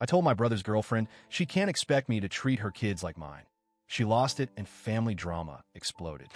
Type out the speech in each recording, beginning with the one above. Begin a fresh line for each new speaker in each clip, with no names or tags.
I told my brother's girlfriend she can't expect me to treat her kids like mine. She lost it and family drama exploded.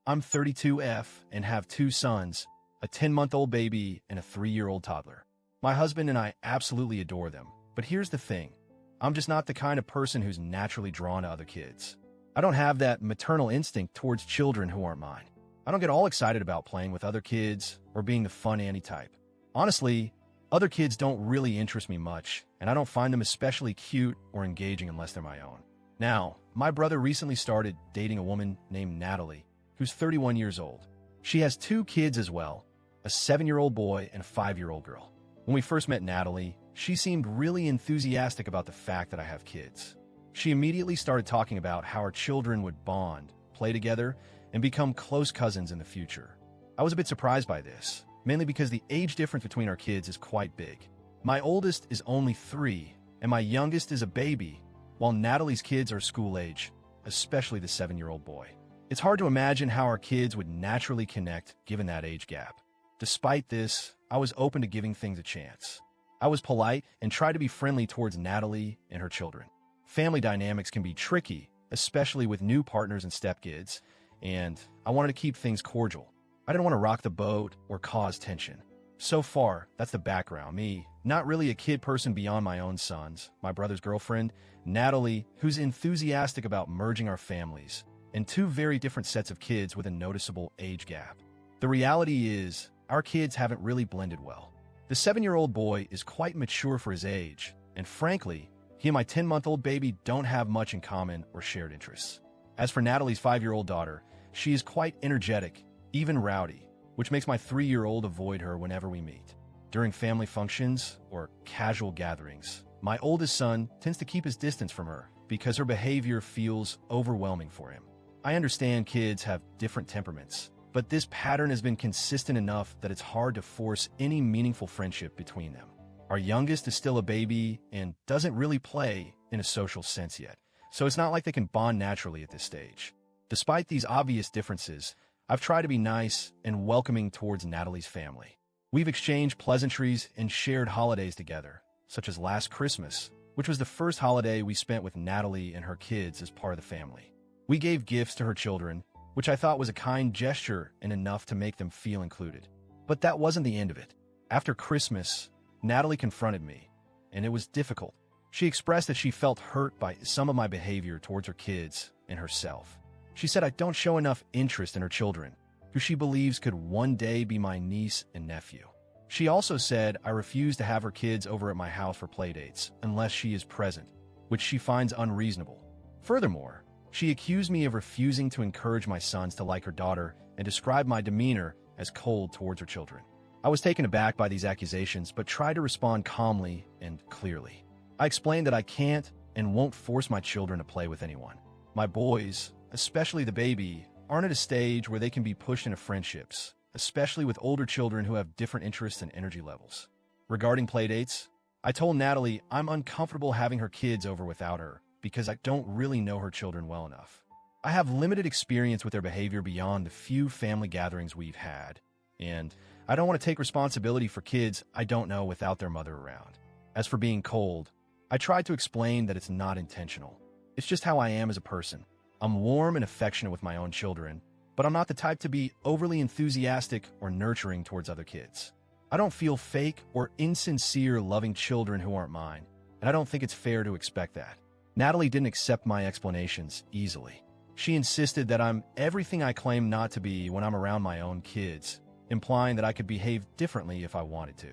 I'm 32F and have two sons, a 10-month-old baby and a 3-year-old toddler. My husband and I absolutely adore them, but here's the thing. I'm just not the kind of person who's naturally drawn to other kids. I don't have that maternal instinct towards children who aren't mine. I don't get all excited about playing with other kids or being the fun Annie type. Honestly, other kids don't really interest me much, and I don't find them especially cute or engaging unless they're my own. Now, my brother recently started dating a woman named Natalie, who's 31 years old. She has 2 kids as well, a 7-year-old boy and a 5-year-old girl. When we first met Natalie, she seemed really enthusiastic about the fact that I have kids. She immediately started talking about how our children would bond, play together, and become close cousins in the future. I was a bit surprised by this, mainly because the age difference between our kids is quite big. My oldest is only 3, and my youngest is a baby, while Natalie's kids are school age, especially the 7-year-old boy. It's hard to imagine how our kids would naturally connect given that age gap. Despite this, I was open to giving things a chance. I was polite and tried to be friendly towards Natalie and her children. Family dynamics can be tricky, especially with new partners and stepkids, and I wanted to keep things cordial. I didn't want to rock the boat or cause tension. So far, that's the background. Me, not really a kid person beyond my own sons, my brother's girlfriend, Natalie, who's enthusiastic about merging our families, and 2 very different sets of kids with a noticeable age gap. The reality is, our kids haven't really blended well. The 7-year-old boy is quite mature for his age, and frankly, he and my 10-month-old baby don't have much in common or shared interests. As for Natalie's 5-year-old daughter, she is quite energetic, even rowdy, which makes my 3-year-old avoid her whenever we meet. During family functions or casual gatherings, my oldest son tends to keep his distance from her because her behavior feels overwhelming for him. I understand kids have different temperaments, but this pattern has been consistent enough that it's hard to force any meaningful friendship between them. Our youngest is still a baby and doesn't really play in a social sense yet, so it's not like they can bond naturally at this stage. Despite these obvious differences, I've tried to be nice and welcoming towards Natalie's family. We've exchanged pleasantries and shared holidays together, such as last Christmas, which was the first holiday we spent with Natalie and her kids as part of the family. We gave gifts to her children, which I thought was a kind gesture and enough to make them feel included. But that wasn't the end of it. After Christmas, Natalie confronted me, and it was difficult. She expressed that she felt hurt by some of my behavior towards her kids and herself. She said I don't show enough interest in her children, who she believes could one day be my niece and nephew. She also said I refuse to have her kids over at my house for playdates unless she is present, which she finds unreasonable. Furthermore, she accused me of refusing to encourage my sons to like her daughter and described my demeanor as cold towards her children. I was taken aback by these accusations, but tried to respond calmly and clearly. I explained that I can't and won't force my children to play with anyone. My boys, especially the baby, aren't at a stage where they can be pushed into friendships, especially with older children who have different interests and energy levels. Regarding playdates, I told Natalie I'm uncomfortable having her kids over without her because I don't really know her children well enough. I have limited experience with their behavior beyond the few family gatherings we've had, and I don't want to take responsibility for kids I don't know without their mother around. As for being cold, I tried to explain that it's not intentional. It's just how I am as a person. I'm warm and affectionate with my own children, but I'm not the type to be overly enthusiastic or nurturing towards other kids. I don't feel fake or insincere loving children who aren't mine, and I don't think it's fair to expect that. Natalie didn't accept my explanations easily. She insisted that I'm everything I claim not to be when I'm around my own kids, implying that I could behave differently if I wanted to.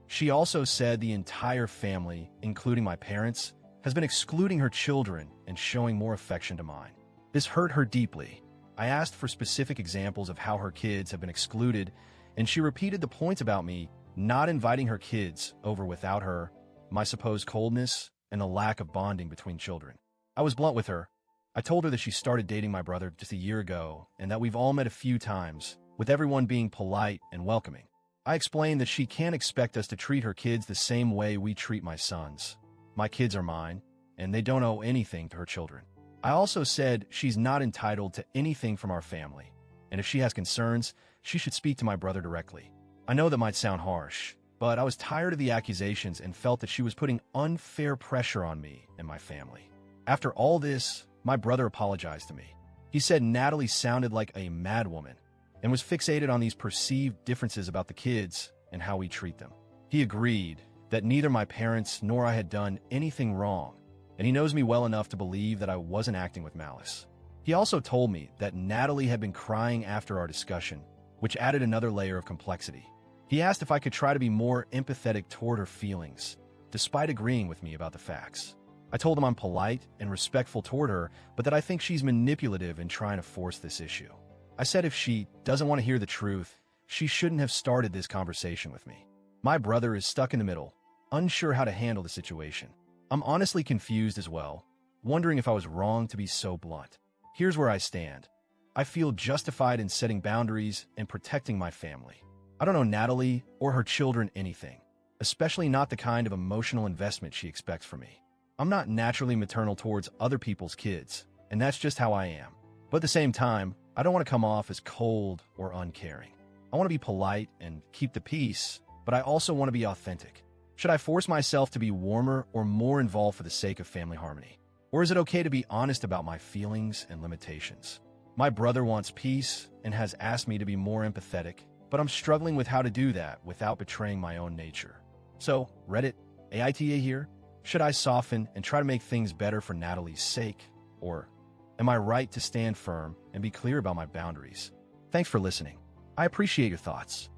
She also said the entire family, including my parents, has been excluding her children and showing more affection to mine. This hurt her deeply. I asked for specific examples of how her kids have been excluded, and she repeated the points about me not inviting her kids over without her, my supposed coldness, and the lack of bonding between children. I was blunt with her. I told her that she started dating my brother just a year ago and that we've all met a few times, with everyone being polite and welcoming. I explained that she can't expect us to treat her kids the same way we treat my sons. My kids are mine, and they don't owe anything to her children. I also said she's not entitled to anything from our family, and if she has concerns, she should speak to my brother directly. I know that might sound harsh, but I was tired of the accusations and felt that she was putting unfair pressure on me and my family. After all this, my brother apologized to me. He said Natalie sounded like a madwoman and was fixated on these perceived differences about the kids and how we treat them. He agreed that neither my parents nor I had done anything wrong, and he knows me well enough to believe that I wasn't acting with malice. He also told me that Natalie had been crying after our discussion, which added another layer of complexity. He asked if I could try to be more empathetic toward her feelings, despite agreeing with me about the facts. I told him I'm polite and respectful toward her, but that I think she's manipulative in trying to force this issue. I said if she doesn't want to hear the truth, she shouldn't have started this conversation with me. My brother is stuck in the middle, unsure how to handle the situation. I'm honestly confused as well, wondering if I was wrong to be so blunt. Here's where I stand. I feel justified in setting boundaries and protecting my family. I don't know Natalie or her children anything, especially not the kind of emotional investment she expects from me. I'm not naturally maternal towards other people's kids, and that's just how I am. But at the same time, I don't want to come off as cold or uncaring. I want to be polite and keep the peace, but I also want to be authentic. Should I force myself to be warmer or more involved for the sake of family harmony? Or is it okay to be honest about my feelings and limitations? My brother wants peace and has asked me to be more empathetic, but I'm struggling with how to do that without betraying my own nature. So, Reddit, AITA here. Should I soften and try to make things better for Natalie's sake? Or am I right to stand firm and be clear about my boundaries? Thanks for listening. I appreciate your thoughts.